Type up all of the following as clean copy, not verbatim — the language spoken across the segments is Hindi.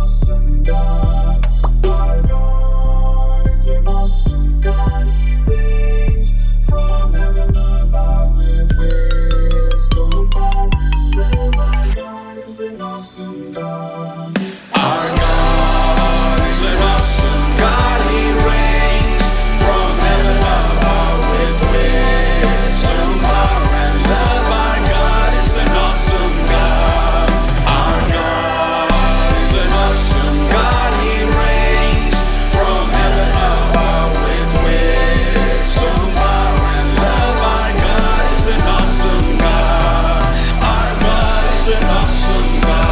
awesome God. Our God is an awesome God. He reigns from heaven above with wisdom, power, and love. Our God is an awesome God. Our God is an awesome God. He reigns from heaven above with wisdom, power, and love. Our God is an awesome God. Our God is an awesome God. He reigns from heaven above with wisdom, power, and love. Our God is an awesome God. Our God is an awesome God.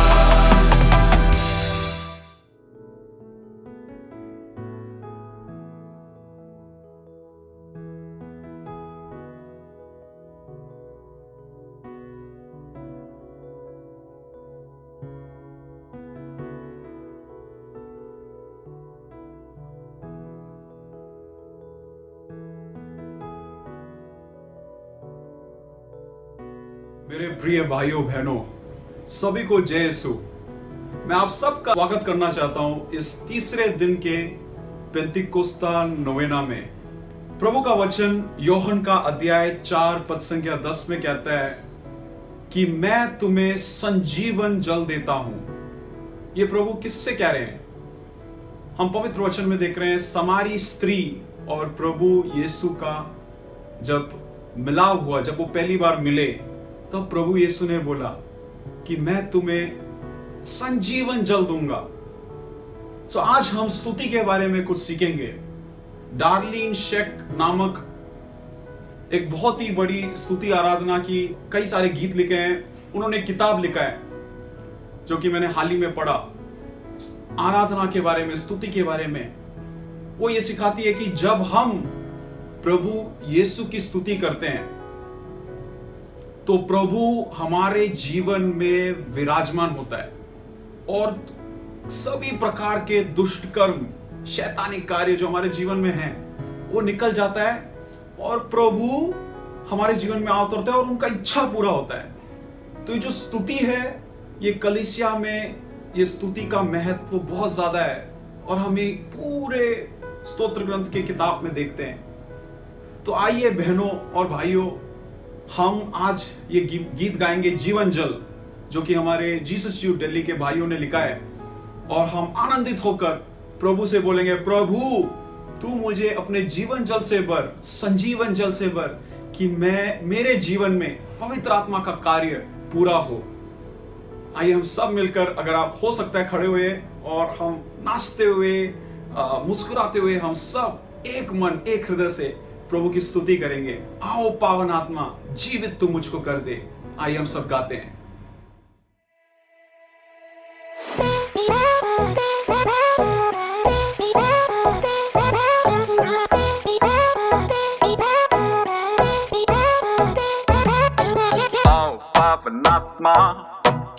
मेरे प्रिय भाइयों बहनों, सभी को जय यीशु। मैं आप सबका स्वागत करना चाहता हूं इस तीसरे दिन के पेंतिकोस्ता नोवेना में। प्रभु का वचन योहन का अध्याय 4 पद संख्या 10 में कहता है कि मैं तुम्हें संजीवन जल देता हूं। ये प्रभु किससे कह रहे हैं? हम पवित्र वचन में देख रहे हैं समारी स्त्री और प्रभु यीशु का जब मिलाव हुआ, जब वो पहली बार मिले, तो प्रभु यीशु ने बोला कि मैं तुम्हें संजीवन जल दूंगा। सो आज हम स्तुति के बारे में कुछ सीखेंगे। डार्लिन शेक नामक एक बहुत ही बड़ी स्तुति आराधना की कई सारे गीत लिखे हैं। उन्होंने किताब लिखा है जो कि मैंने हाल ही में पढ़ा, आराधना के बारे में, स्तुति के बारे में। वो ये सिखाती है कि जब हम प्रभु यीशु की स्तुति करते हैं तो प्रभु हमारे जीवन में विराजमान होता है और सभी प्रकार के दुष्ट कर्म, शैतानिक कार्य जो हमारे जीवन में हैं, वो निकल जाता है और प्रभु हमारे जीवन में अवतरता है और उनका इच्छा पूरा होता है। तो ये जो स्तुति है, ये कलीसिया में ये स्तुति का महत्व बहुत ज्यादा है और हमें पूरे स्तोत्र ग्रंथ के किताब में देखते हैं। तो आइए बहनों और भाइयों, हम आज ये गीत गाएंगे जीवन जल, जो कि हमारे जीसस यूथ दिल्ली के भाइयों ने लिखा है, और हम आनंदित होकर प्रभु से बोलेंगे, प्रभु तू मुझे अपने जीवन जल से भर, संजीवन जल से भर, कि मेरे जीवन में पवित्र आत्मा का कार्य पूरा हो। आइए हम सब मिलकर, अगर आप हो सकता है खड़े हुए और हम नाचते हुए, मुस्कुराते हुए, हम सब एक मन एक हृदय से प्रभु की स्तुति करेंगे। आओ पावन आत्मा, जीवित तू मुझको कर दे। आइए हम सब गाते हैं। आओ पावन आत्मा,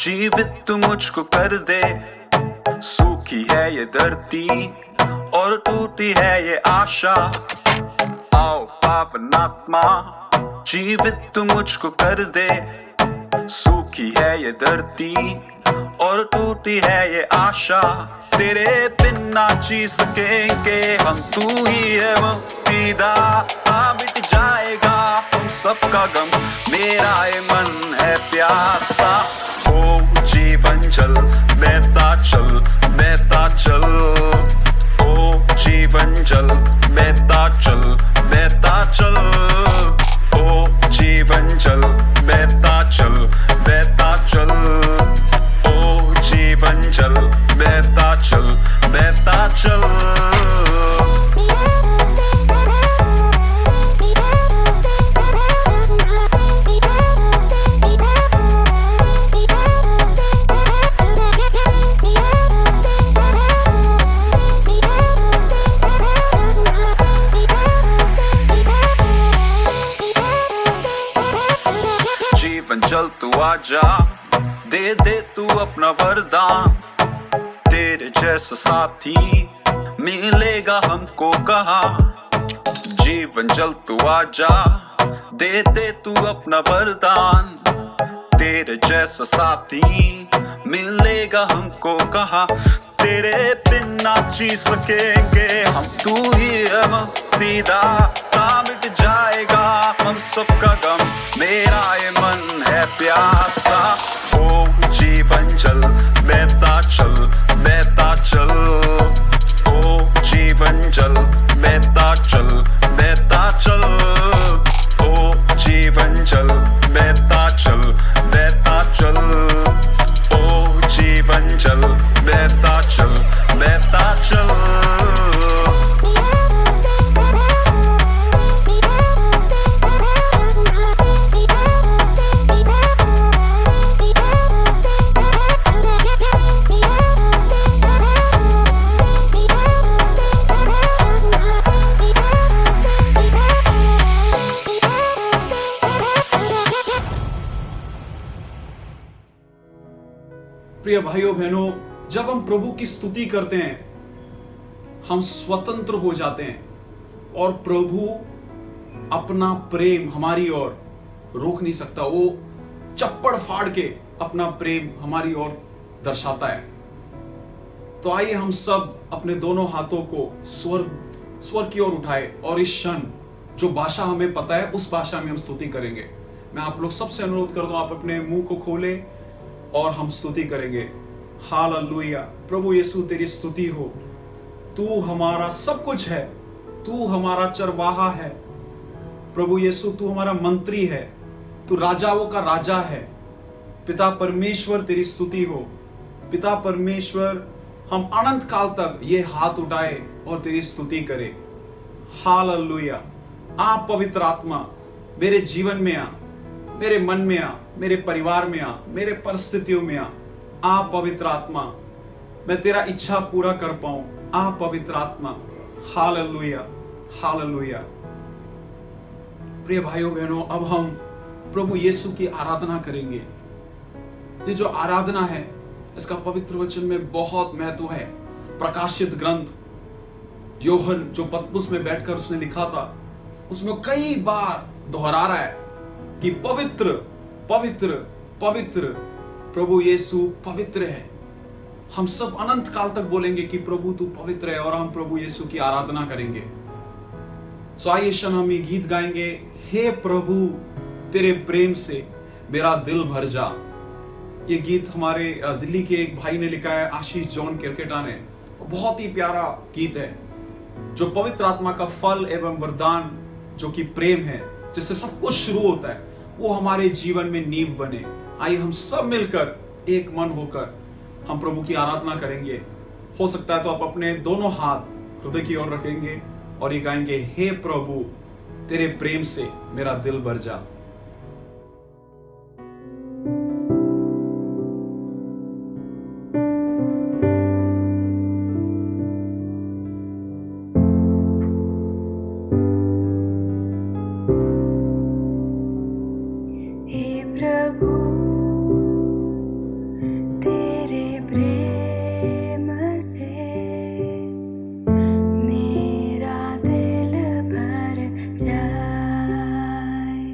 जीवित तू मुझको कर दे। सूखी है ये धरती और टूटी है ये आशा। आओ पावन आत्मा, जीवित तू मुझको कर दे। सूखी है ये धरती और टूटी है ये आशा। तेरे बिन ना जी सकेंगे हम, तू ही है मुक्तिदाता। मिट जाएगा हम सबका गम, मेरा ये मन है प्यासा। ओ जीवन जल बहता चल, बहता चल। ओ जीवन जल बहता चल, बहता चल। ओ जीवन जल बहता चल, बहता चल। ओ जीवन जल बहता चल, बहता चल। जल तू आजा, दे दे तू अपना वरदान। तेरे जैसा साथी मिलेगा हमको कहाँ। जीवन जल तू आजा, दे दे तू अपना वरदान। तेरे जैसा साथी मिलेगा हमको कहाँ। तेरे बिन ना जी सकेंगे हम, तू ही है मुक्तिदाता, मिट जाएगा हम सबका गम, मेरा ये मन है प्यासा। ओ जीवन जल बहता चल, बहता चल, ओ जीवन जल बहता चल, बहता चल, ओ जीवन जल बहता चल, बहता चल, ओ जीवन जल बहता चल, बहता चल। प्रिय भाइयों बहनों, जब हम प्रभु की स्तुति करते हैं हम स्वतंत्र हो जाते हैं और प्रभु अपना प्रेम हमारी ओर रोक नहीं सकता। वो चप्पड़ फाड़ के अपना प्रेम हमारी ओर दर्शाता है। तो आइए हम सब अपने दोनों हाथों को स्वर की ओर उठाए और इस क्षण जो भाषा हमें पता है उस भाषा में हम स्तुति करेंगे। मैं आप लोग सबसे अनुरोध करता हूं, आप अपने मुंह को खोलें और हम स्तुति करेंगे। हालेलुया। प्रभु यीशु तेरी स्तुति हो, तू हमारा सब कुछ है, तू हमारा चरवाहा है। प्रभु यीशु तू हमारा मंत्री है, तू राजाओं का राजा है। पिता परमेश्वर तेरी स्तुति हो। पिता परमेश्वर हम अनंत काल तक ये हाथ उठाए और तेरी स्तुति करें। हालेलुया। आप पवित्र आत्मा मेरे जीवन में आ, मेरे मन में आ, मेरे परिवार में आ, मेरे परिस्थितियों में आ। आप पवित्र आत्मा, मैं तेरा इच्छा पूरा कर पाऊं। आप पवित्र आत्मा। Hallelujah, hallelujah. प्रिय भाइयों बहनों, अब हम प्रभु यीशु की आराधना करेंगे। ये जो आराधना है इसका पवित्र वचन में बहुत महत्व है। प्रकाशित ग्रंथ यूहन्ना जो पतमुस में बैठकर उसने लिखा था, उसमें कई बार दोहरा रहा है कि पवित्र पवित्र पवित्र प्रभु यीशु पवित्र है। हम सब अनंत काल तक बोलेंगे कि प्रभु तू पवित्र है और हम प्रभु यीशु की आराधना करेंगे। सो आइए क्षण हम ये गीत गाएंगे, हे प्रभु तेरे प्रेम से मेरा दिल भर जा। ये गीत हमारे दिल्ली के एक भाई ने लिखा है, आशीष जॉन किरकेटा ने। बहुत ही प्यारा गीत है जो पवित्र आत्मा का फल एवं वरदान जो कि प्रेम है, जिससे सब कुछ शुरू होता है, वो हमारे जीवन में नींव बने। आइए हम सब मिलकर एक मन होकर हम प्रभु की आराधना करेंगे। हो सकता है तो आप अपने दोनों हाथ हृदय की ओर रखेंगे और ये गाएंगे, हे प्रभु तेरे प्रेम से मेरा दिल भर जा। मेरा दिल भर जाए।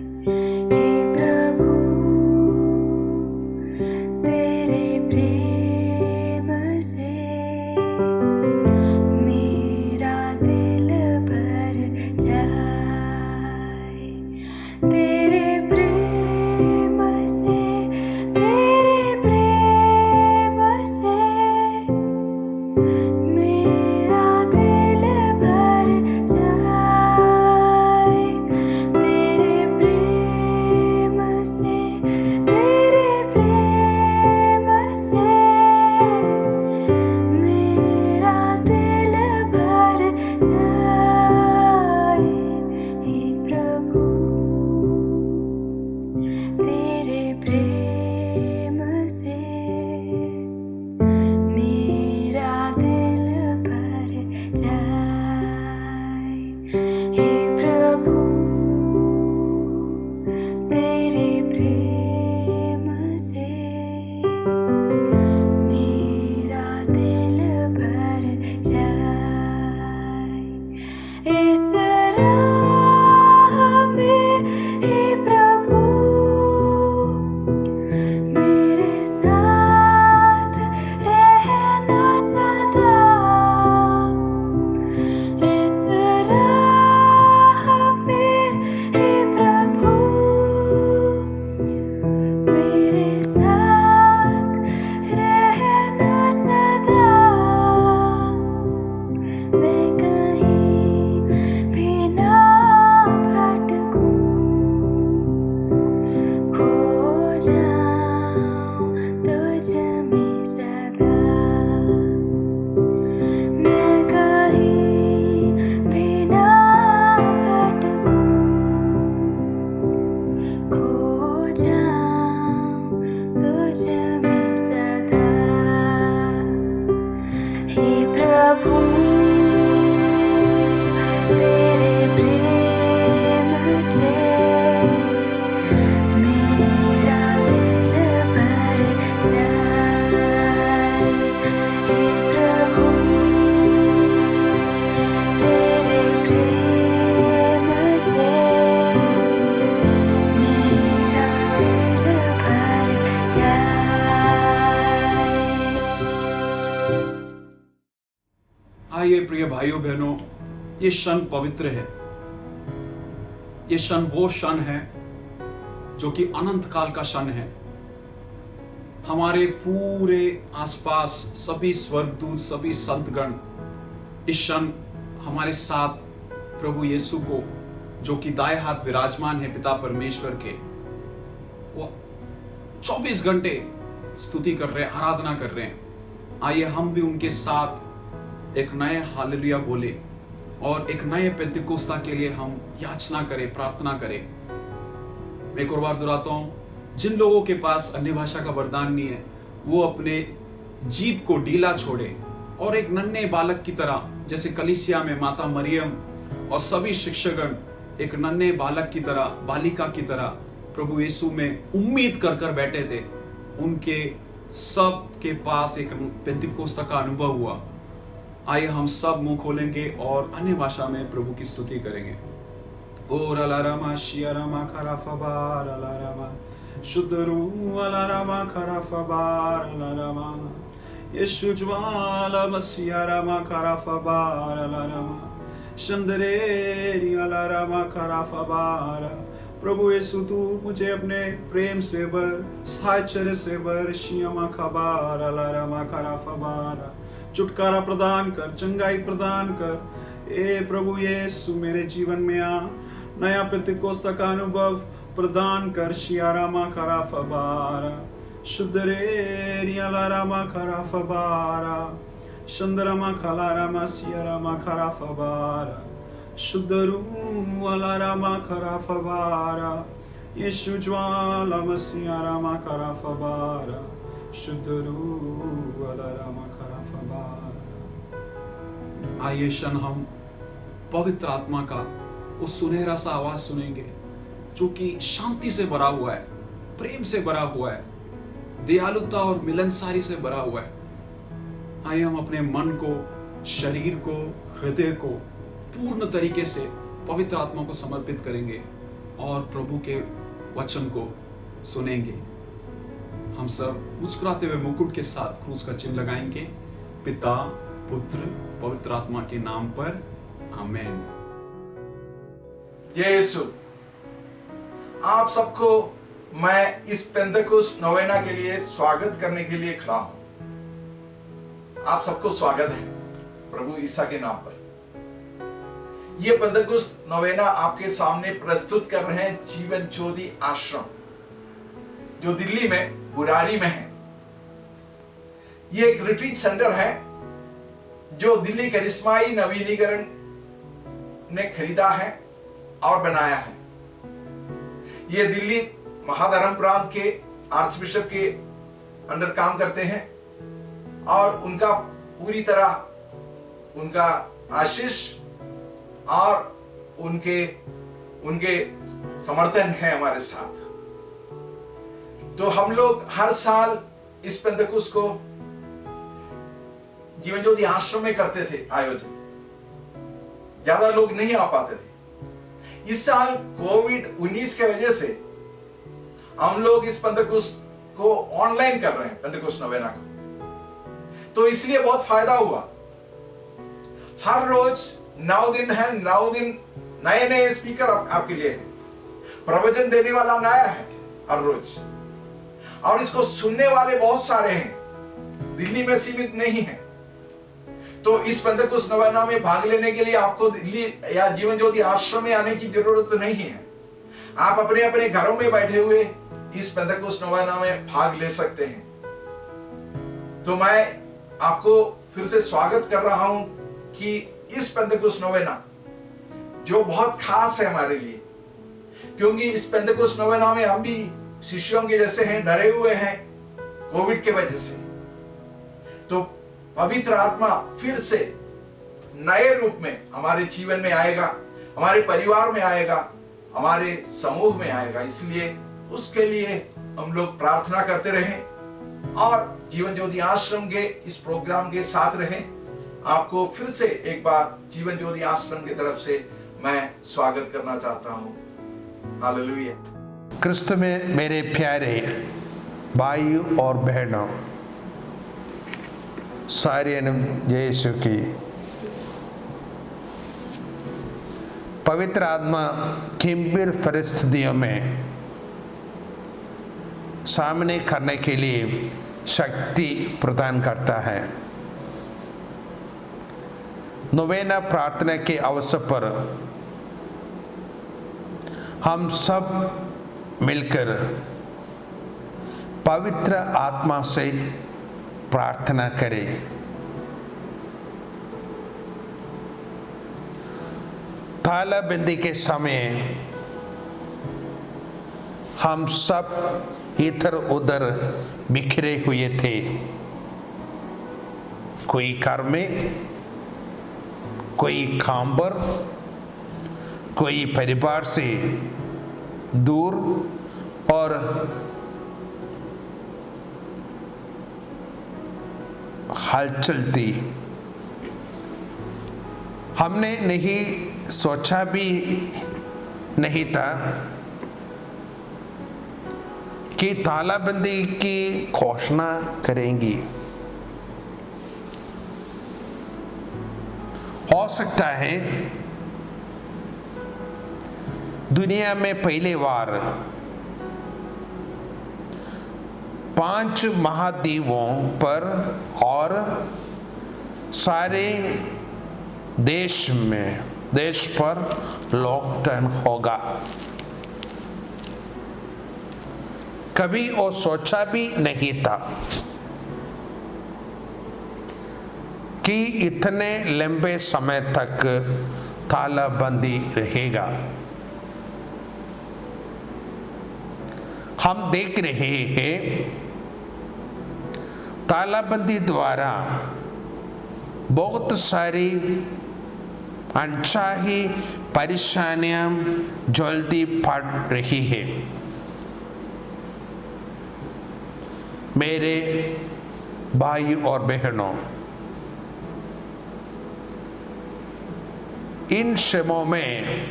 आइए प्रिय भाइयों बहनों, ये क्षण पवित्र है। ये क्षण वो क्षण है जो कि अनंत काल का क्षण है। हमारे पूरे आसपास सभी स्वर्गदूत, सभी संतगण इस क्षण हमारे साथ प्रभु यीशु को, जो कि दाएं हाथ विराजमान है पिता परमेश्वर के, वो 24 घंटे स्तुति कर रहे हैं, आराधना कर रहे हैं। आइए हम भी उनके साथ एक नए हालेलुया बोले और एक नए पेंतिकोस्ता के लिए हम याचना करें, प्रार्थना करें। मैं एक और बार दोहराता हूं, जिन लोगों के पास अन्य भाषा का वरदान नहीं है, वो अपने जीभ को ढीला छोड़े और एक नन्हे बालक की तरह, जैसे कलीसिया में माता मरियम और सभी शिक्षकगण एक नन्हे बालक की तरह, बालिका की तरह प्रभु यीशु में उम्मीद कर कर बैठे थे, उनके सब के पास एक पेंतिकोस्ता का अनुभव हुआ। आइए हम सब मुंह खोलेंगे और अन्य भाषा में प्रभु की स्तुति करेंगे। ओ रलारामा शियारामा खराफबार रलारामा शुद्धरू अलारामा खराफबार रलारामा यीशु ज्वाला मसियारामा खराफबार रलारामा शंदरेरी अलारामा खराफबार। प्रभु यीशु तू मुझे अपने प्रेम से भर, साहचर्य से भर, शियामा खबार अलारामा खराफबार। छुटकारा प्रदान कर, चंगाई प्रदान कर। ए प्रभु यीशु मेरे जीवन में आ, नया पेंतिकोस्ता का अनुभव प्रदान कर। शियारामा खराफबारा शुद्ध रे रियालारामा खराफबारा शंदरामा खलारामा सियारामा खराफबारा शुद्ध रू अलारामा खराफबारा यीशु ज्वाला मसियारामा खराफबारा शुद्ध रू अलारामा खराफबारा। आइए क्षण हम पवित्र आत्मा का उस सुनहरा सा आवाज सुनेंगे जो कि शांति से भरा हुआ है, प्रेम से भरा हुआ है, दयालुता और मिलनसारी से भरा हुआ है। आइए हम अपने मन को, शरीर को, हृदय को पूर्ण तरीके से पवित्र आत्मा को समर्पित करेंगे और प्रभु के वचन को सुनेंगे। हम सब मुस्कुराते हुए मुकुट के साथ क्रूस का चिन्ह लगाएंगे। पिता, पुत्र, पवित्र आत्मा के नाम पर, आमीन। जय यीशु। आप सबको मैं इस पेंतेकोस्त नोवेना के लिए स्वागत करने के लिए खड़ा हूं। आप सबको स्वागत है प्रभु ईसा के नाम पर। यह पेंतेकोस्त नोवेना आपके सामने प्रस्तुत कर रहे हैं जीवन ज्योति आश्रम, जो दिल्ली में बुरारी में है। यह एक रिट्रीट सेंटर है जो दिल्ली करिश्माई नवीनीकरण ने खरीदा है और बनाया है। यह दिल्ली महाधर्म प्रांत के आर्च बिशप के अंडर काम करते हैं और उनका पूरी तरह उनका आशीष और उनके समर्थन है हमारे साथ। तो हम लोग हर साल इस पेंतेकोस्त को जीवन ज्योति आश्रम में करते थे आयोजन। ज्यादा लोग नहीं आ पाते थे। इस साल कोविड-19 के वजह से हम लोग इस पेंतेकोस्त को ऑनलाइन कर रहे हैं, पेंतेकोस्त नोवेना को। तो इसलिए बहुत फायदा हुआ। हर रोज 9 दिन है, 9 दिन नए नए स्पीकर आपके लिए है। प्रवचन देने वाला नया है हर रोज, और इसको सुनने वाले बहुत सारे हैं, दिल्ली में सीमित नहीं है। तो इस पेंतेकोस्त नोवेना में भाग लेने के लिए आपको दिल्ली या जीवन ज्योति आश्रम में आने की जरूरत नहीं है। आप अपने अपने घरों में बैठे हुए इस पेंतेकोस्त नोवेना में भाग ले सकते हैं। तो मैं आपको फिर से स्वागत कर रहा हूं कि इस पेंतेकोस्त नोवेना जो बहुत खास है हमारे लिए, क्योंकि इस पेंतेकोस्त नोवेना में हम भी शिष्यों के जैसे हैं, डरे हुए हैं कोविड के वजह से। तो पवित्र आत्मा फिर से नए रूप में हमारे जीवन में आएगा, हमारे परिवार में आएगा, हमारे समूह में आएगा। इसलिए उसके लिए हम लोग प्रार्थना करते रहें और जीवन ज्योति आश्रम के इस प्रोग्राम के साथ रहें। आपको फिर से एक बार जीवन ज्योति आश्रम की तरफ से मैं स्वागत करना चाहता हूं। हालेलुया। क्रिस्त में मेरे प्यारे भाई और बहनों, सारे यीशु की पवित्र आत्मा गंभीर परिस्थितियों में सामने करने के लिए शक्ति प्रदान करता है। नोवेना प्रार्थना के अवसर पर हम सब मिलकर पवित्र आत्मा से प्रार्थना करें। तालाबंदी के समय हम सब इधर उधर बिखरे हुए थे, कोई घर में, कोई काम पर, कोई परिवार से दूर, और हलचल थी। हमने नहीं सोचा भी नहीं था कि तालाबंदी की घोषणा करेंगी। हो सकता है दुनिया में पहली बार 5 महाद्वीपों पर और सारे देश पर लॉकडाउन होगा। कभी वो सोचा भी नहीं था कि इतने लंबे समय तक तालाबंदी रहेगा। हम देख रहे हैं तालाबंदी द्वारा बहुत सारी अनचाही परेशानियां जल्दी पड़ रही है। मेरे भाई और बहनों, इन श्रमों में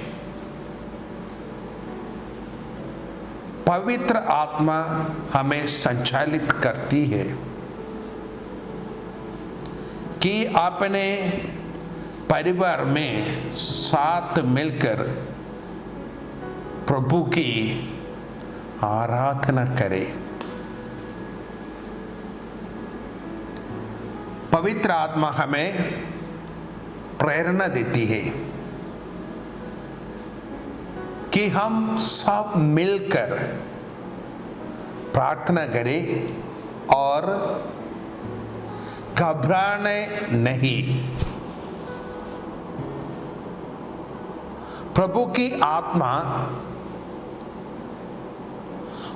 पवित्र आत्मा हमें संचालित करती है कि अपने परिवार में साथ मिलकर प्रभु की आराधना करें। पवित्र आत्मा हमें प्रेरणा देती है कि हम सब मिलकर प्रार्थना करें और घबराने नहीं। प्रभु की आत्मा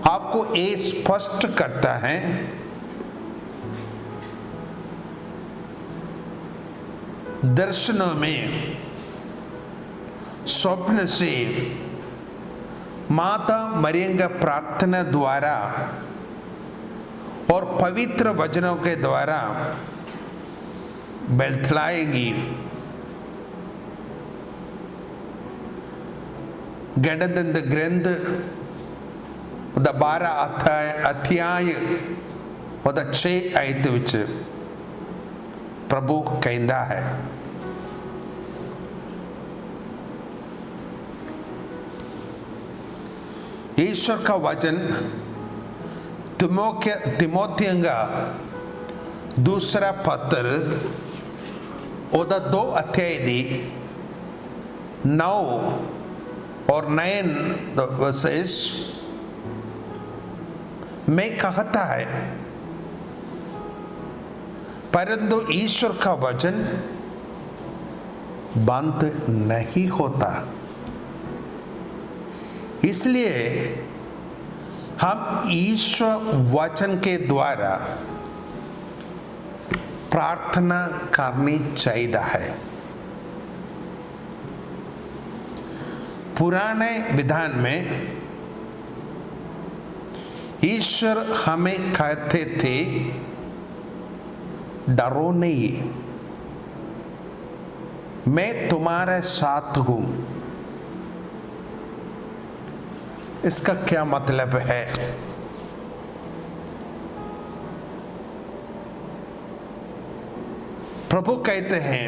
आपको ये स्पष्ट करता है दर्शनों में, स्वप्न से, माता मरियम का प्रार्थना द्वारा और पवित्र वचनों के द्वारा बतलाएगी। गणतंत्र ग्रंथ 12 अध्याय 6 आयत विच प्रभु कहता है, ईश्वर का वचन तिमोथियों का दूसरा पत्र 2 अध्याय 9 और 9 वर्सेस में कहता है, परंतु ईश्वर का वचन बंद नहीं होता। इसलिए हम ईश्वर वचन के द्वारा प्रार्थना करनी चाहिए है। पुराने विधान में ईश्वर हमें कहते थे, डरो नहीं, मैं तुम्हारे साथ हूं। इसका क्या मतलब है? प्रभु कहते हैं,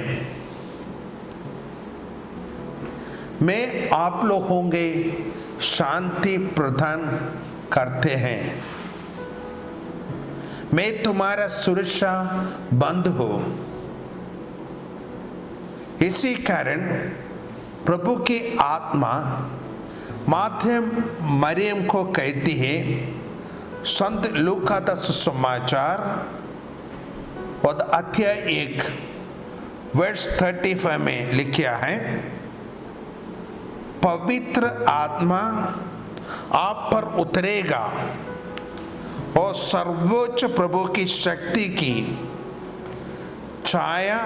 में आप लोग होंगे शांति प्रदान करते हैं। मैं तुम्हारा सुरक्षा बंद हो। इसी कारण प्रभु की आत्मा माथे मरियम को कहती है, संत लूका का सुसमाचार और अध्याय 1 वर्ष 35 में लिखा है, पवित्र आत्मा आप पर उतरेगा और सर्वोच्च प्रभु की शक्ति की छाया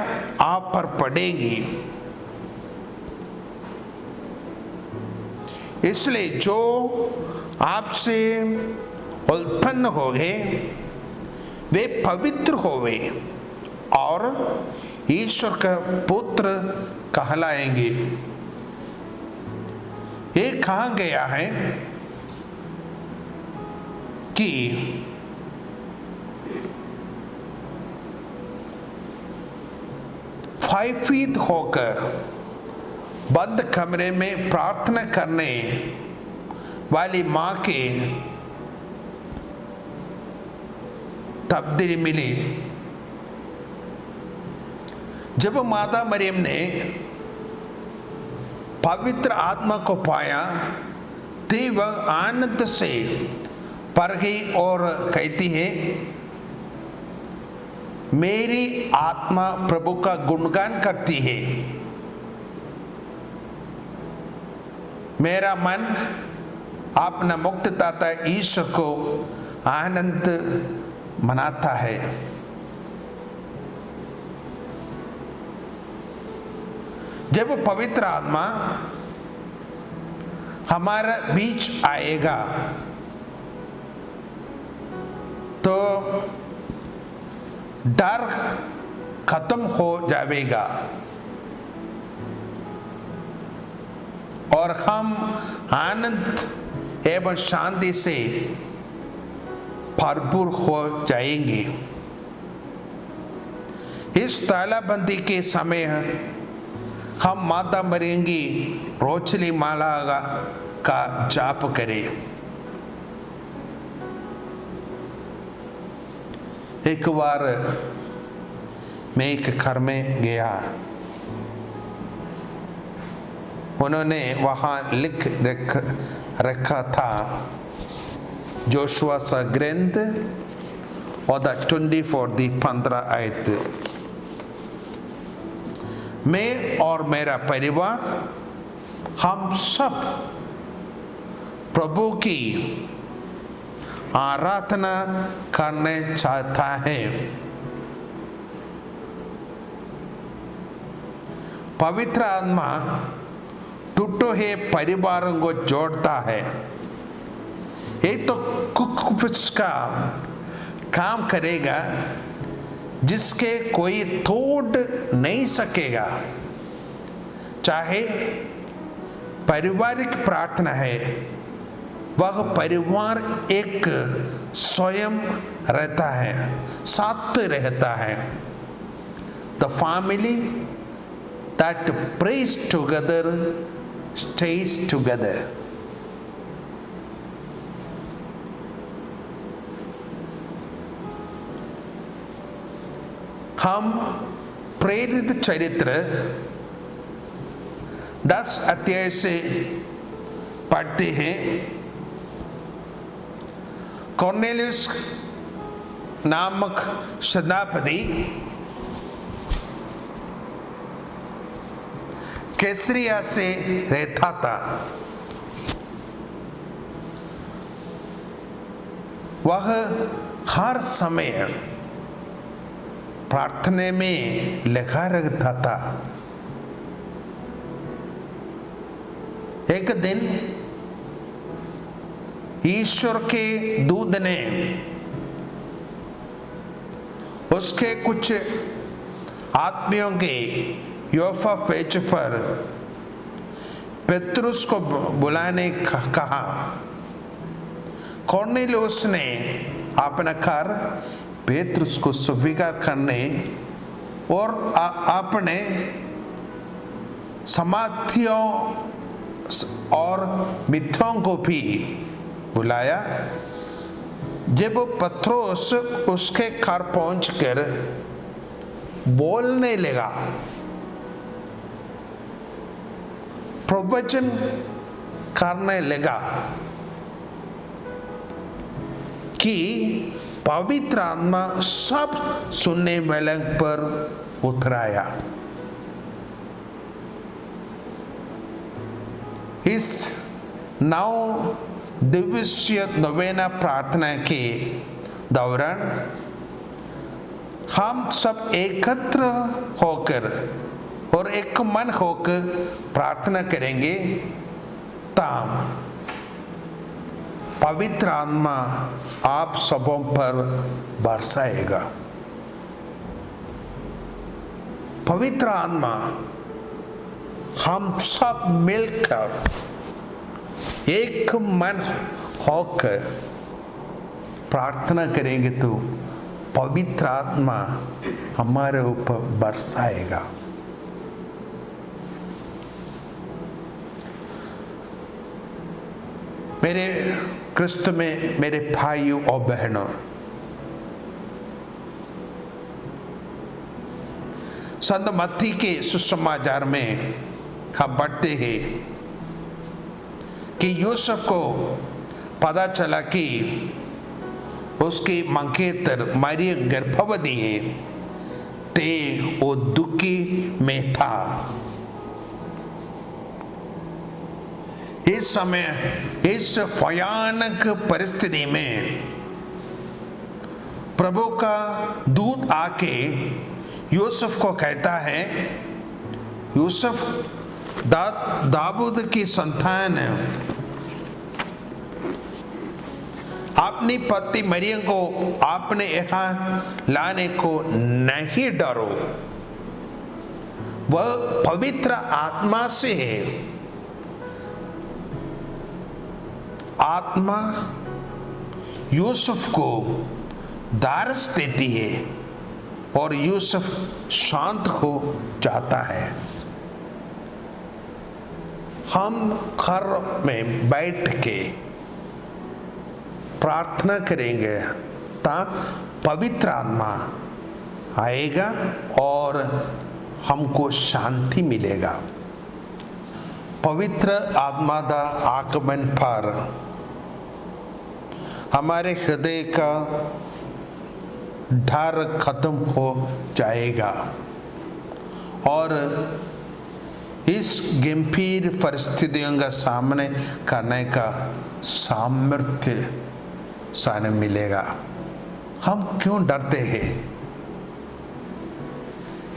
आप पर पड़ेगी। इसलिए जो आपसे उत्पन्न होंगे वे पवित्र होवे और ईश्वर का पुत्र कहलाएंगे। ये कहा गया है कि फाइव फीट होकर बंद कमरे में प्रार्थना करने वाली मां के तब्दीली मिली। जब माता मरियम ने पवित्र आत्मा को पाया तो वह आनंद से भर गई और कहती है, मेरी आत्मा प्रभु का गुणगान करती है, मेरा मन अपना मुक्तदाता ईश्वर को आनंद मनाता है। जब पवित्र आत्मा हमारा बीच आएगा तो डर खत्म हो जाएगा और हम आनंद एवं शांति से भरपूर हो जाएंगे। इस तालाबंदी के समय हम माता मरियम की रोचली माला का जाप करें। एक बार मैं एक घर में गया, उन्होंने वहाँ लिख रखा था जोशुआ सा ग्रंथ और 15 आयत, मैं और मेरा परिवार हम सब प्रभु की आराधना करने चाहता है। पवित्र आत्मा टूटे हुए परिवारों को जोड़ता है। एक तो कुछ का काम करेगा जिसके कोई तोड़ नहीं सकेगा। चाहे पारिवारिक प्रार्थना है, वह परिवार एक स्वयं रहता है, साथ रहता है। The family that prays together stays together. हम प्रेरित चरित्र 10 अध्याय से पढ़ते हैं। कॉर्नेलियस नामक सेनापति कैसरिया से रहता था। वह हर समय प्रार्थना में लगा रहता था। एक दिन ईश्वर के दूत ने उसके कुछ आदमियों के योफा पेच पर पेत्रुस को बुलाने कहा। कॉर्नेलियस ने अपना घर पेत्रुस को स्वीकार करने और अपने समाधियों और मित्रों को भी बुलाया। जब पत्रोस उसके घर पहुंचकर बोलने लगा, प्रवचन करने लगा कि पवित्र आत्मा सब सुनने वाले पर उतराया। इस 9 दिवसीय नोवेना प्रार्थना के दौरान हम सब एकत्र होकर और एक मन होकर प्रार्थना करेंगे, ताम पवित्र आत्मा आप सबों पर बरसाएगा। पवित्र आत्मा हम सब मिलकर एक मन होकर प्रार्थना करेंगे तो पवित्र आत्मा हमारे ऊपर बरसाएगा। मेरे क्रिस्त में मेरे भाइयों और बहनों, संत मत्ती के सुसमाचार में हम पढ़ते हैं कि यूसुफ को पता चला कि उसकी मंगेतर मरियम गर्भवती है, ते वो दुखी में था। इस समय इस भयानक परिस्थिति में प्रभु का दूत आके यूसुफ को कहता है, यूसुफ दाऊद की संतान, अपनी पत्नी मरियम को आपने यहाँ लाने को नहीं डरो, वह पवित्र आत्मा से है। आत्मा यूसुफ को दारस देती है और यूसुफ शांत हो जाता है। हम घर में बैठ के प्रार्थना करेंगे ता पवित्र आत्मा आएगा और हमको शांति मिलेगा। पवित्र आत्मा का आगमन पर हमारे हृदय का डर खत्म हो जाएगा और इस गंभीर परिस्थितियों का सामने करने का सामर्थ्य सामने मिलेगा। हम क्यों डरते हैं?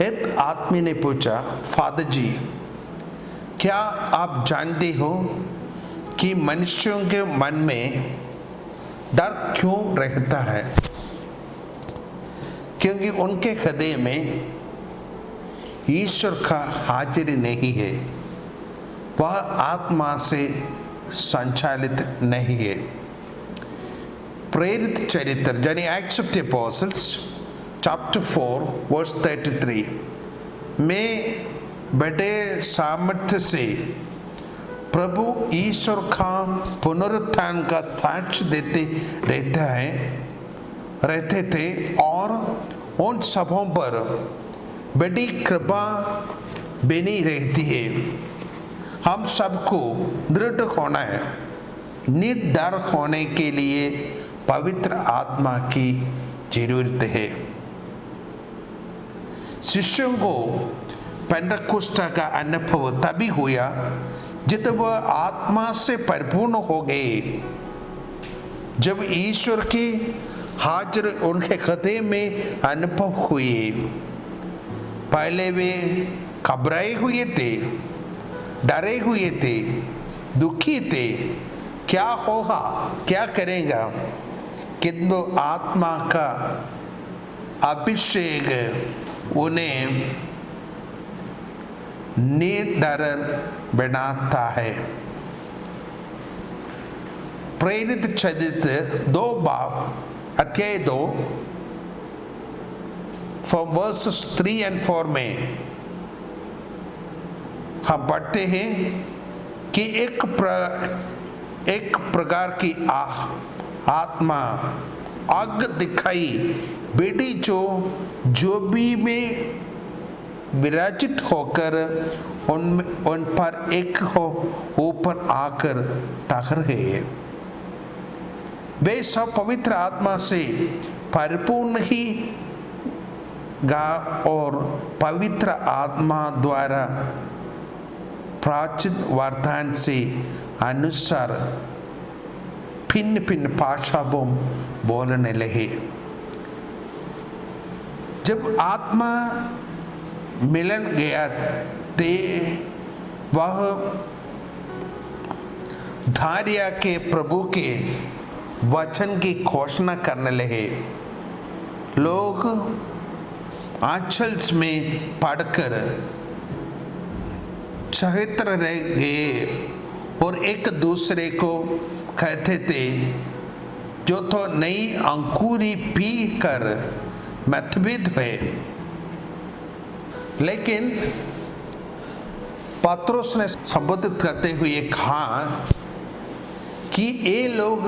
एक आदमी ने पूछा, फादर जी, क्या आप जानते हो कि मनुष्यों के मन में डर क्यों रहता है? क्योंकि उनके हृदय में ईश्वर का हाजिरी नहीं है, वह आत्मा से संचालित नहीं है। प्रेरित चरित्र यानी Acts of the Apostles chapter 4 verse 33 में बड़े सामर्थ्य से प्रभु ईश्वर का पुनरुत्थान का साक्ष्य देते रहते थे और उन सबों पर बड़ी कृपा बनी रहती है। हम सबको दृढ़ होना है, निडर होने के लिए पवित्र आत्मा की जरूरत है। शिष्यों को पेंटेकोस्ता का अनुभव तभी हुआ जब वह आत्मा से परिपूर्ण हो गए, जब ईश्वर की हाजिर उनके हृदय में अनुभव हुए। पहले वे घबराए हुए थे, डरे हुए थे, दुखी थे, क्या होगा, क्या करेगा, किंतु आत्मा का अभिषेक उन्हें निडर बनाता है। प्रेरित चरित्र 2 अध्याय 2 from verses 3 and 4 में हम पढ़ते हैं कि एक प्रकार की आत्मा आग दिखाई बेटी जो भी में विराजित होकर उन पर एक हो ऊपर आकर टकर गए। वे सब पवित्र आत्मा से परिपूर्ण ही गा और पवित्र आत्मा द्वारा प्राचित वरदान से अनुसार भिन्न भिन्न भाषा बोलने लगे। जब आत्मा मिलन गया ते वह धारिया के प्रभु के वचन की घोषणा करने लगे। लोग आंचल में पढ़कर चहित्र रह गए और एक दूसरे को कहते थे, जो तो नई अंकुरी पी कर मतभेद हुए। लेकिन पत्रोस ने संबोधित करते हुए कहा कि ये लोग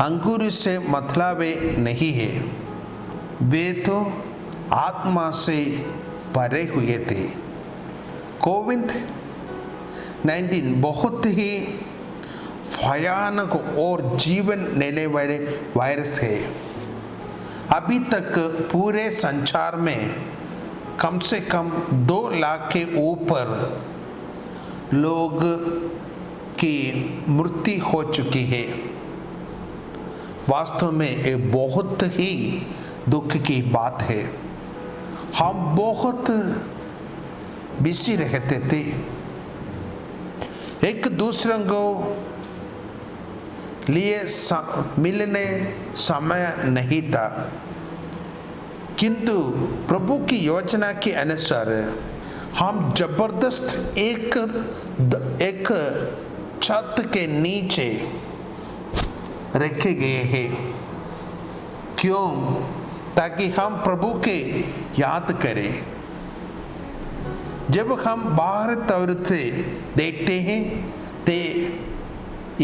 अंकुर से मतलबे नहीं है, वे तो आत्मा से भरे हुए थे। कोविड-19 बहुत ही भयानक और जीवन लेने वाले वायरस है। अभी तक पूरे संसार में कम से कम 2 लाख के ऊपर लोग की मृत्यु हो चुकी है। वास्तव में ये बहुत ही दुख की बात है। हम बहुत बिजी रहते थे, एक दूसरे को लिए मिलने समय नहीं था, किंतु प्रभु की योजना के अनुसार हम जबरदस्त एक छत के नीचे रखे गए हैं। क्यों? ताकि हम प्रभु के याद करें। जब हम बाहर तौर से देखते हैं तो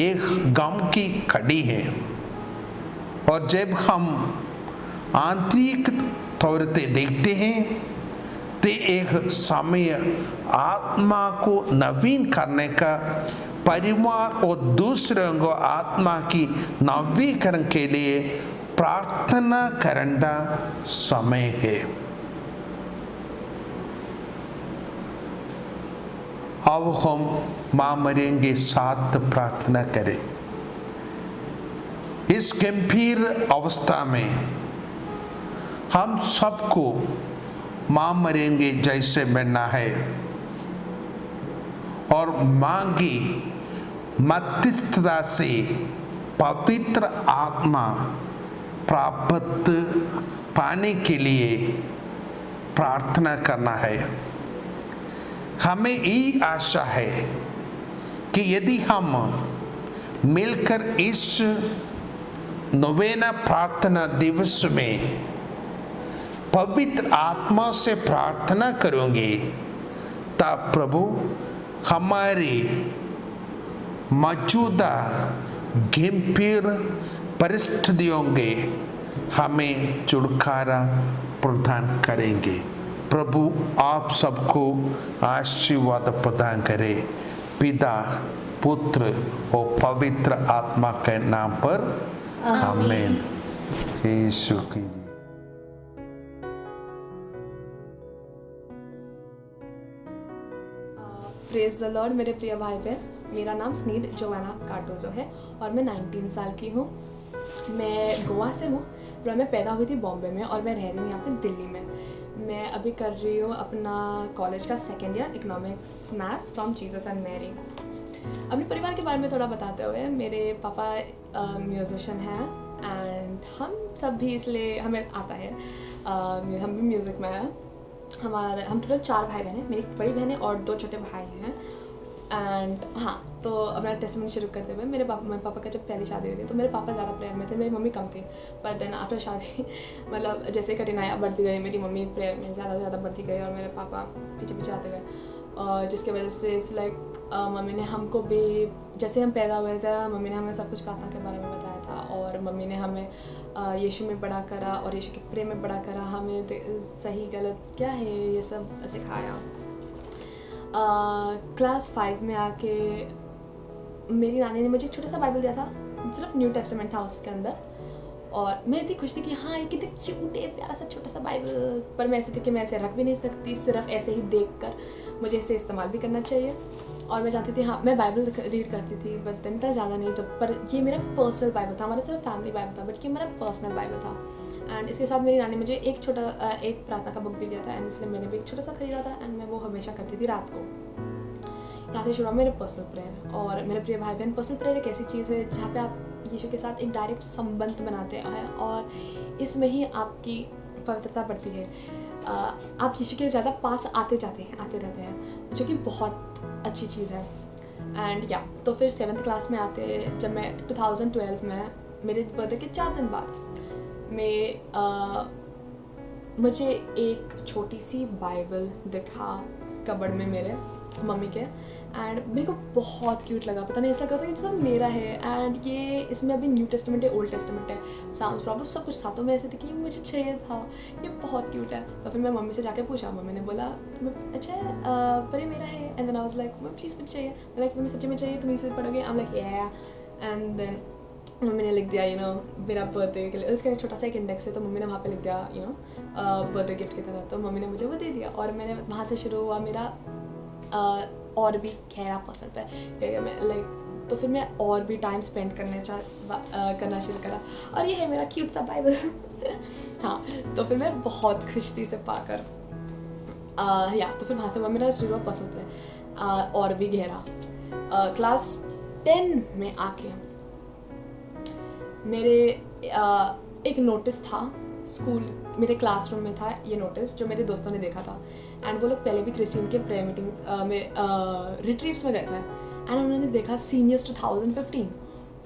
एक गम की घड़ी है, और जब हम आंतरिक तौर से देखते हैं तो एक समय आत्मा को नवीन करने का, परिवार और दूसरों को आत्मा की नवीकरण के लिए प्रार्थना करने का समय है। अब हम मां मरियम के साथ प्रार्थना करें। इस गंभीर अवस्था में हम सबको मां मरियम के जैसे बनना है और मां की मध्यस्थता से पवित्र आत्मा प्राप्त पाने के लिए प्रार्थना करना है। हमें ये आशा है कि यदि हम मिलकर इस नोवेना प्रार्थना दिवस में पवित्र आत्मा से प्रार्थना करेंगे, तब प्रभु हमारी मौजूदा गंभीर परिस्थितियों के हमें छुटकारा प्रदान करेंगे। प्रभु आप सबको आशीर्वाद प्रदान करे, पिता, पुत्र और पवित्र आत्मा के नाम पर आमीन। यीशु की प्रेज द लॉर्ड। मेरे प्रिय भाई बहन, मेरा नाम स्नीड जोवाना कार्डोजो है और मैं 19 साल की हूँ। मैं गोवा से हूँ, पर मैं पैदा हुई थी बॉम्बे में और मैं रह रही हूँ यहाँ पे दिल्ली में। मैं अभी कर रही हूँ अपना कॉलेज का 2nd year economics maths from Jesus and Mary. अपने परिवार के बारे में थोड़ा बताते हुए, मेरे पापा म्यूजिशियन हैं एंड हम सब भी, इसलिए हमें आता है, हम भी म्यूज़िक में हैं। हम टोटल 4 भाई बहन हैं। मेरी एक बड़ी बहन है और 2 छोटे भाई हैं। एंड हाँ, तो अपना टेस्टमनी शुरू करते हुए, मेरे पापा का जब पहली शादी हुई थी तो मेरे पापा ज़्यादा प्रेयर में थे, मेरी मम्मी कम थी। बट देन आफ्टर शादी मतलब जैसे कठिनाइयाँ बढ़ती गई, मेरी मम्मी प्रेयर में ज़्यादा बढ़ती गई और मेरे पापा पीछे आते गए। जिसकी वजह से इट्स लाइक मम्मी ने हमको भी जैसे हम पैदा हुए थे मम्मी ने हमें सब कुछ प्रार्थना के बारे में बताया था और मम्मी ने हमें यीशु में बड़ा करा और यीशु के प्रेम में बड़ा करा, हमें सही गलत क्या है ये सब सिखाया। क्लास 5 में आके मेरी नानी ने मुझे एक छोटा सा बाइबल दिया था, सिर्फ न्यू टेस्टामेंट था उसके अंदर और मैं इतनी खुश थी कि हाँ ये कितनी क्यूट है प्यारा सा छोटा सा बाइबल, पर मैं ऐसे थी कि मैं ऐसे रख भी नहीं सकती, सिर्फ ऐसे ही देखकर मुझे इसे इस्तेमाल भी करना चाहिए। और मैं चाहती थी हाँ मैं बाइबल रीड करती थी बट इतना ज़्यादा नहीं, जब पर ये मेरा पर्सनल बाइबल था, हमारा सिर्फ फैमिली बाइबल था बट ये मेरा पर्सनल बाइबल था। एंड इसके साथ मेरी नानी मुझे एक प्रार्थना का बुक भी दिया था एंड इसलिए मैंने भी एक छोटा सा खरीदा था एंड मैं वो हमेशा करती थी रात को। यहाँ से शुरू हुआ मेरे पर्सनल प्रेयर। और मेरे प्रिय भाई बहन, पर्सनल प्रेयर एक ऐसी चीज़ है जहाँ पे आप यीशु के साथ एक डायरेक्ट संबंध बनाते हैं और इसमें ही आपकी पवित्रता बढ़ती है। आप यीशु के ज़्यादा पास आते रहते हैं, जो कि बहुत अच्छी चीज़ है। एंड या तो फिर 7th क्लास में आते जब मैं 2012 में मेरे बर्थडे के 4 दिन बाद मुझे एक छोटी सी बाइबल दिखा कबर्ड में मेरे मम्मी के एंड मेरे को बहुत क्यूट लगा, पता नहीं ऐसा करता कि सब मेरा है एंड ये इसमें अभी न्यू टेस्टामेंट है, ओल्ड टेस्टामेंट है, साउंड प्रॉब्लम सब कुछ था। तो मैं ऐसे थी कि मुझे चाहिए था, ये बहुत क्यूट है। तो फिर मैं मम्मी से जाके पूछा, मम्मी ने बोला अच्छा पर ये मेरा है and then I was like mummy please मुझे चाहिए, मैं लाइक तुम्हें सच्ची में चाहिए, तुम इसे पढ़ोगे? आई एम लाइक या एंड देन मम्मी ने लिख दिया मेरा बर्थडे के लिए, उसका छोटा सा एक इंडेक्स है तो मम्मी ने वहाँ पे लिख दिया बर्थडे गिफ्ट की तरह, तो मम्मी ने मुझे वो दे दिया और मैंने वहाँ से शुरू हुआ मेरा और भी गहरा पसंद है मैं लाइक। तो फिर मैं और भी टाइम स्पेंड करना शुरू करा और ये है मेरा क्यूट सा बाइबल हाँ, तो फिर मैं बहुत खुश थी इसे पाकर। तो फिर वहाँ से मेरा शुरू हुआ पसंद है और भी गहरा। क्लास 10 में आके मेरे एक नोटिस था स्कूल, मेरे क्लासरूम में था ये नोटिस जो मेरे दोस्तों ने देखा था एंड वो लोग पहले भी क्रिस्टियन के प्रेयर मीटिंग्स में रिट्रीट्स में गए थे एंड उन्होंने देखा सीनियर्स 2015,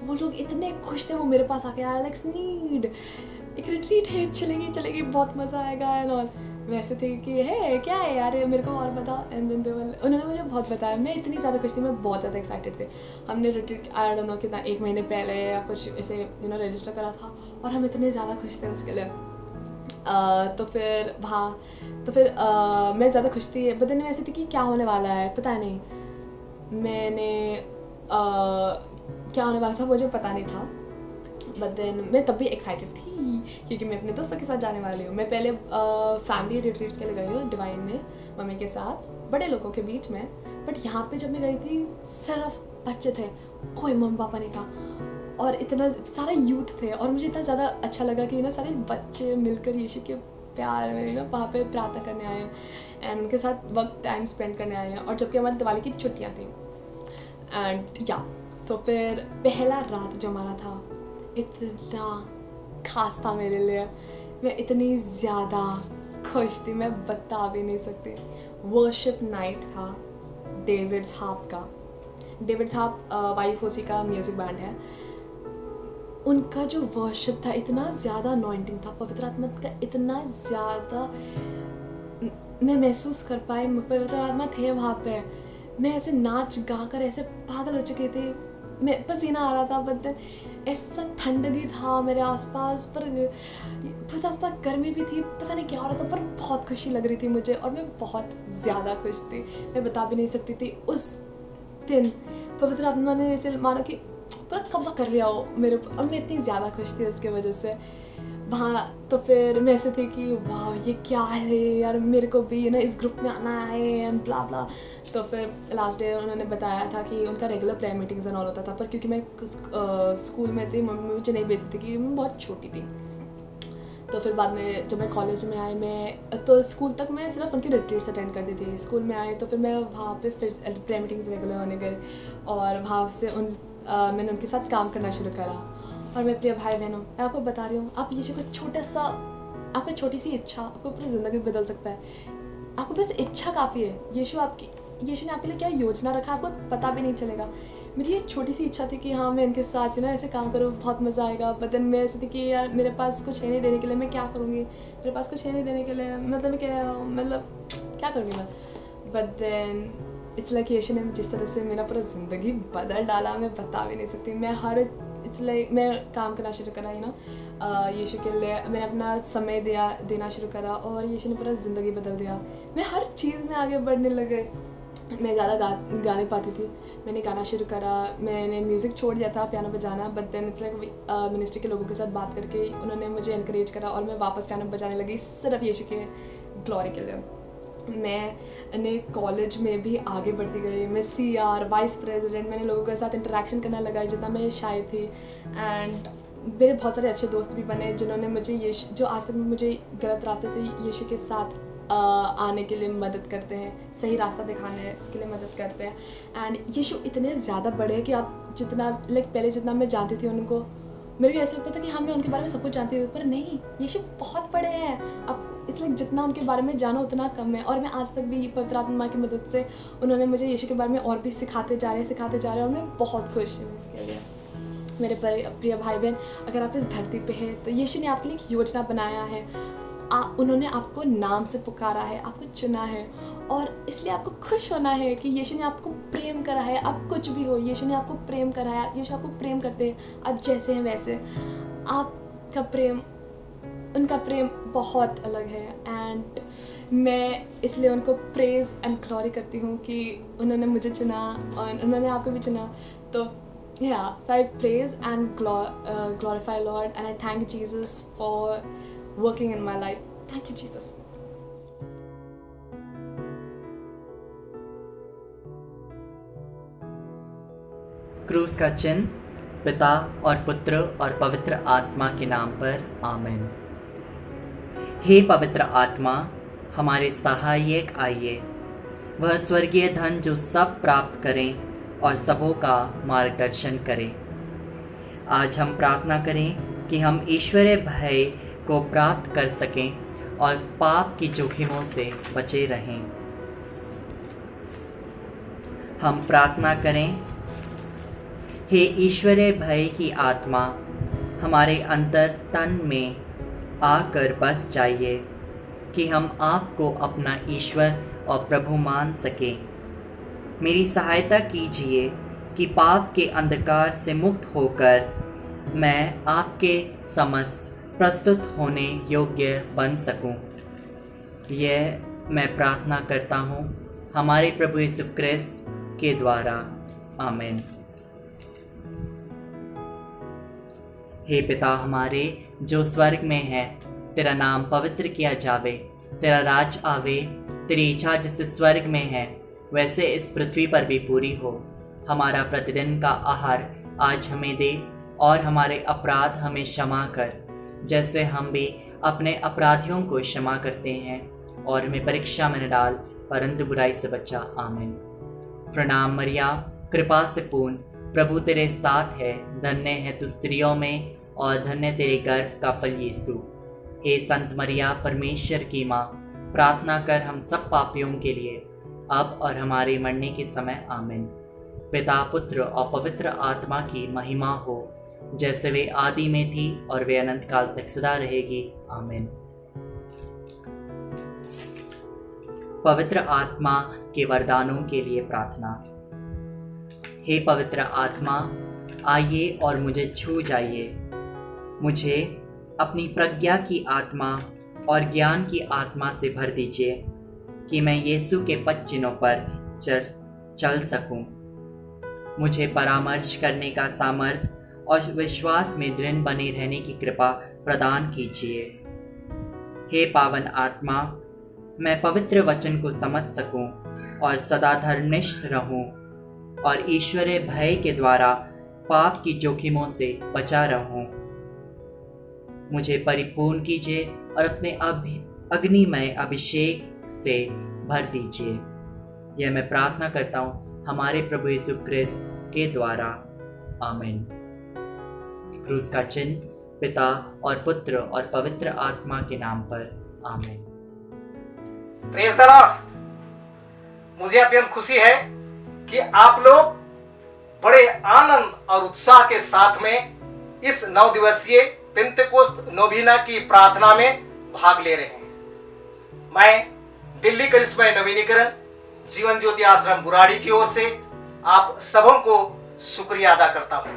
वो लोग इतने खुश थे, वो मेरे पास आके आया लाइक नीड एक रिट्रीट है, चलेगी बहुत मज़ा आएगा एंड ऑल। मैं ऐसे थी कि है क्या है यार मेरे को और बता एंड देन उन्होंने मुझे बहुत बताया, मैं इतनी ज़्यादा खुश थी, मैं बहुत ज़्यादा एक्साइटेड थे। हमने रिट्रीट आई डोंट नो कितना 1 महीने पहले या कुछ ऐसे रजिस्टर करा था और हम इतने ज़्यादा खुश थे उसके लिए। तो फिर मैं ज़्यादा खुश थी बट देन मैं ऐसी थी कि क्या होने वाला है पता नहीं, क्या होने वाला था मुझे पता नहीं था बट देन मैं तब भी एक्साइटेड थी क्योंकि मैं अपने दोस्तों के साथ जाने वाली हूँ। मैं पहले फैमिली रिट्रीट्स के लिए गई हूँ डिवाइन में मम्मी के साथ बड़े लोगों के बीच में, बट यहाँ पे जब मैं गई थी सिर्फ बच्चे थे, कोई मम्मी पापा नहीं था और इतना सारा यूथ थे और मुझे इतना ज़्यादा अच्छा लगा कि सारे बच्चे मिलकर यीशु के प्यार में वहाँ पे प्रार्थना करने आए हैं एंड उनके साथ वक्त टाइम स्पेंड करने आए हैं और जबकि हमारी दिवाली की छुट्टियाँ थी एंड तो फिर पहला रात जो हमारा था इतना खास था मेरे लिए, मैं इतनी ज़्यादा खुश थी मैं बता भी नहीं सकती। वर्शिप नाइट था डेविड्स हार्प का, डेविड्स हार्प वाईफोसी का म्यूज़िक बैंड है, उनका जो वर्शिप था इतना ज़्यादा अनॉइंटिंग था, पवित्र आत्मा का इतना ज़्यादा मैं महसूस कर पाई, पवित्र आत्मा थे वहाँ पे। मैं ऐसे नाच गा कर ऐसे पागल हो चुकी थी, मैं पसीना आ रहा था बट ऐसा ठंड भी था मेरे आसपास पर पता गर्मी भी थी, पता नहीं क्या हो रहा था पर बहुत खुशी लग रही थी मुझे और मैं बहुत ज़्यादा खुश थी, मैं बता भी नहीं सकती थी। उस दिन पवित्र आत्मा ने ऐसे मानो कि पूरा कब्जा कर लिया हो मेरे ऊपर और मैं इतनी ज़्यादा खुश थी उसके वजह से वहाँ। तो फिर मैं ऐसे थी कि वाह ये क्या है यार, मेरे को भी इस ग्रुप में आना है एंड ब्ला ब्ला। तो फिर लास्ट डे उन्होंने बताया था कि उनका regular prayer meetings and all होता था, पर क्योंकि मैं स्कूल में थी मम्मी मुझे नहीं भेजती थी कि मैं बहुत छोटी थी। तो फिर बाद में जब मैं कॉलेज में आई मैं तो स्कूल तक मैं सिर्फ उनकी रिट्रीट्स अटेंड करती थी। स्कूल में आई तो फिर मैं वहाँ पे फिर प्रेयर मीटिंग्स रेगुलर होने गए और वहाँ से मैंने उनके साथ काम करना शुरू करा। और मेरे प्रिय भाई बहनों, मैं आपको बता रही हूँ, आप यीशु को आपकी छोटी सी इच्छा आपको पूरी ज़िंदगी बदल सकता है। आपको बस इच्छा काफ़ी है। यीशु ने आपके लिए क्या योजना रखा आपको पता भी नहीं चलेगा। मेरी ये छोटी सी इच्छा थी कि हाँ मैं इनके साथ ऐसे काम करूँ, बहुत मज़ा आएगा। बट देन मैं ऐसी थी कि यार मेरे पास कुछ है नहीं देने के लिए, मैं क्या करूँगी, मेरे पास कुछ है नहीं देने के लिए, मतलब क्या करूँगी मैं। बट देन इट्स लाइक यीशु ने जिस तरह से मेरा पूरा ज़िंदगी बदल डाला, मैं बता भी नहीं सकती। मैं इट्स लाइक मैं काम करना शुरू करा यीशु के लिए, मैंने अपना समय देना शुरू करा और यीशु ने पूरा ज़िंदगी बदल दिया। मैं हर चीज़ में आगे बढ़ने लगे। मैं ज़्यादा गा नहीं पाती थी, मैंने गाना शुरू करा, मैंने म्यूज़िक छोड़ दिया था पियानो बजाना, but then it's like ministry के लोगों के साथ बात करके उन्होंने मुझे इनकरेज करा और मैं वापस पियानो बजाने लगी सिर्फ यीशु के ग्लोरी के लिए। मैंने कॉलेज में भी आगे बढ़ती गई, मैं CR वाइस प्रेसिडेंट, मैंने लोगों के साथ इंटरेक्शन करना लगा जितना मैं शाय थी। एंड मेरे बहुत सारे अच्छे दोस्त भी बने जिन्होंने मुझे जो आज तक मुझे गलत रास्ते से यीशु के साथ आने के लिए मदद करते हैं, सही रास्ता दिखाने के लिए मदद करते हैं। एंड यीशु इतने ज़्यादा बड़े हैं कि आप जितना पहले जितना मैं जानती थी उनको, मेरे को ऐसा लगता था कि हाँ मैं उनके बारे में सब कुछ जानती हूँ, पर नहीं, यीशु बहुत बड़े हैं। अब इट्स लाइक जितना उनके बारे में जानो उतना कम है। और मैं आज तक भी पवित्र आत्मा की मदद से उन्होंने मुझे यीशु के बारे में और भी सिखाते जा रहे हैं और मैं बहुत खुश हूँ इसके लिए। मेरे प्रिय भाई बहन, अगर आप इस धरती पे हैं तो यीशु ने आपके लिए एक योजना बनाया है। उन्होंने आपको नाम से पुकारा है, आपको चुना है और इसलिए आपको खुश होना है कि यीशु ने आपको प्रेम करा है। आप कुछ भी हो, यीशु ने आपको प्रेम करा है, यीशु आपको प्रेम करते हैं, आप जैसे हैं वैसे। आपका प्रेम, उनका प्रेम बहुत अलग है। एंड मैं इसलिए उनको प्रेज एंड ग्लोरी करती हूँ कि उन्होंने मुझे चुना और उन्होंने आपको भी चुना। तो yeah, so I praise and glorify Lord, and I thank Jesus for working in my life. Thank you, Jesus. क्रूस का चिन्ह पिता और पुत्र और पवित्र आत्मा के नाम पर आमीन। हे पवित्र आत्मा, हमारे सहायक आइए, वह स्वर्गीय धन जो सब प्राप्त करें और सबों का मार्गदर्शन करें। आज हम प्रार्थना करें कि हम ईश्वरीय भय को प्राप्त कर सकें और पाप की जोखिमों से बचे रहें। हम प्रार्थना करें, हे ईश्वरीय भय की आत्मा, हमारे अंतर तन में आकर बस जाइए कि हम आपको अपना ईश्वर और प्रभु मान सकें। मेरी सहायता कीजिए कि पाप के अंधकार से मुक्त होकर मैं आपके समस्त प्रस्तुत होने योग्य बन सकूं। यह मैं प्रार्थना करता हूं हमारे प्रभु यीशु क्रिस्त के द्वारा, आमीन। हे पिता हमारे जो स्वर्ग में है, तेरा नाम पवित्र किया जावे, तेरा राज आवे, तेरी इच्छा जैसे स्वर्ग में है वैसे इस पृथ्वी पर भी पूरी हो। हमारा प्रतिदिन का आहार आज हमें दे और हमारे अपराध हमें क्षमा कर, जैसे हम भी अपने अपराधियों को क्षमा करते हैं, और हमें परीक्षा में न डाल परंतु बुराई से बचा, आमीन। प्रणाम मरिया, कृपा से पूर्ण, प्रभु तेरे साथ है, धन्य है तू स्त्रियों में और धन्य तेरे गर्भ का फल यीशु। हे संत मरिया, परमेश्वर की माँ, प्रार्थना कर हम सब पापियों के लिए, अब और हमारे मरने के समय, आमीन। पिता, पुत्र और पवित्र आत्मा की महिमा हो, जैसे वे आदि में थी और वे अनंत काल तक सदा रहेगी, आमीन। पवित्र आत्मा के वरदानों के लिए प्रार्थना। हे पवित्र आत्मा, आइए और मुझे छू जाइए। मुझे अपनी प्रज्ञा की आत्मा और ज्ञान की आत्मा से भर दीजिए कि मैं यीशु के पद चिन्हों पर चल सकूं। मुझे परामर्श करने का सामर्थ्य और विश्वास में दृढ़ बने रहने की कृपा प्रदान कीजिए। हे पावन आत्मा, मैं पवित्र वचन को समझ सकूं और सदा धर्मनिष्ठ रहूं और ईश्वरीय भय के द्वारा पाप की जोखिमों से बचा रहूं। मुझे परिपूर्ण कीजिए और अपने अग्निमय अभिषेक से भर दीजिए। यह मैं प्रार्थना करता हूँ हमारे प्रभु यीशु क्रिस्त के द्वारा, आमीन। क्रूस का चिन्ह पिता और पुत्र और पवित्र आत्मा के नाम पर, आमीन। Praise the Lord. मुझे अत्यंत खुशी है कि आप लोग बड़े आनंद और उत्साह के साथ में इस 9 दिवसीय पेंतेकोस्त नोवेना की प्रार्थना में भाग ले रहे हैं। मैं दिल्ली करिश्मा नवीनीकरण जीवन ज्योति आश्रम बुराड़ी की ओर से आप सबों को शुक्रिया अदा करता हूं।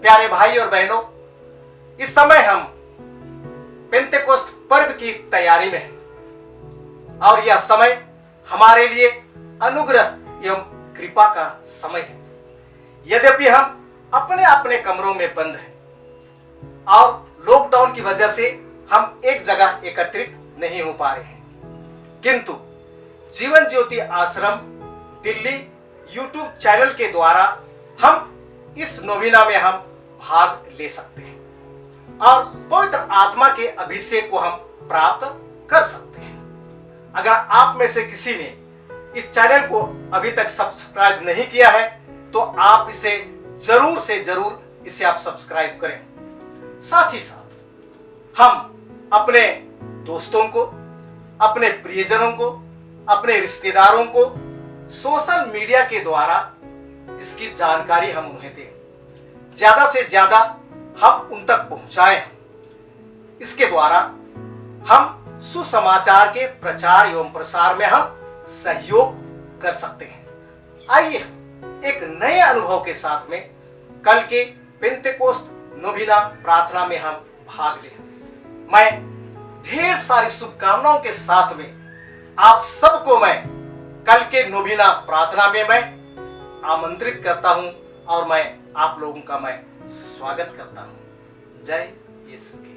प्यारे भाई और बहनों, इस समय हम पेंतेकोस्त पर्व की तैयारी में हैं और यह समय हमारे लिए अनुग्रह एवं कृपा का समय है। यद्यपि हम अपने अपने कमरों में बंद हैं और लॉकडाउन की वजह से हम एक जगह एकत्रित नहीं हो पा रहे हैं, किंतु जीवन ज्योति आश्रम दिल्ली यूट्यूब चैनल के द्वारा हम इस नोविना में हम भाग ले सकते हैं और पवित्र आत्मा के अभिषेक को हम प्राप्त कर सकते हैं। अगर आप में से किसी ने इस चैनल को अभी तक सब्सक्राइब नहीं किया है तो आप इसे जरूर से जरूर इसे आप सब्सक्राइब करें। साथ ही साथ हम अपने दोस्तों को, अपने प्रियजनों को, अपने रिश्तेदारों को सोशल मीडिया के द्वारा इसकी जानकारी हम उन्हें दें, ज्यादा से ज्यादा हम उन तक पहुंचाएं। इसके द्वारा हम सुसमाचार के प्रचार एवं प्रसार में हम सहयोग कर सकते हैं। आइए एक नए अनुभव के साथ में कल के पेंतेकोस्त नोविना प्रार्थना में हम भाग लें। मैं ढेर सारी शुभकामनाओं के साथ में आप सबको मैं कल के नोविना प्रार्थना में मैं आमंत्रित करता हूं और मैं आप लोगों का मैं स्वागत करता हूं। जय यीशु।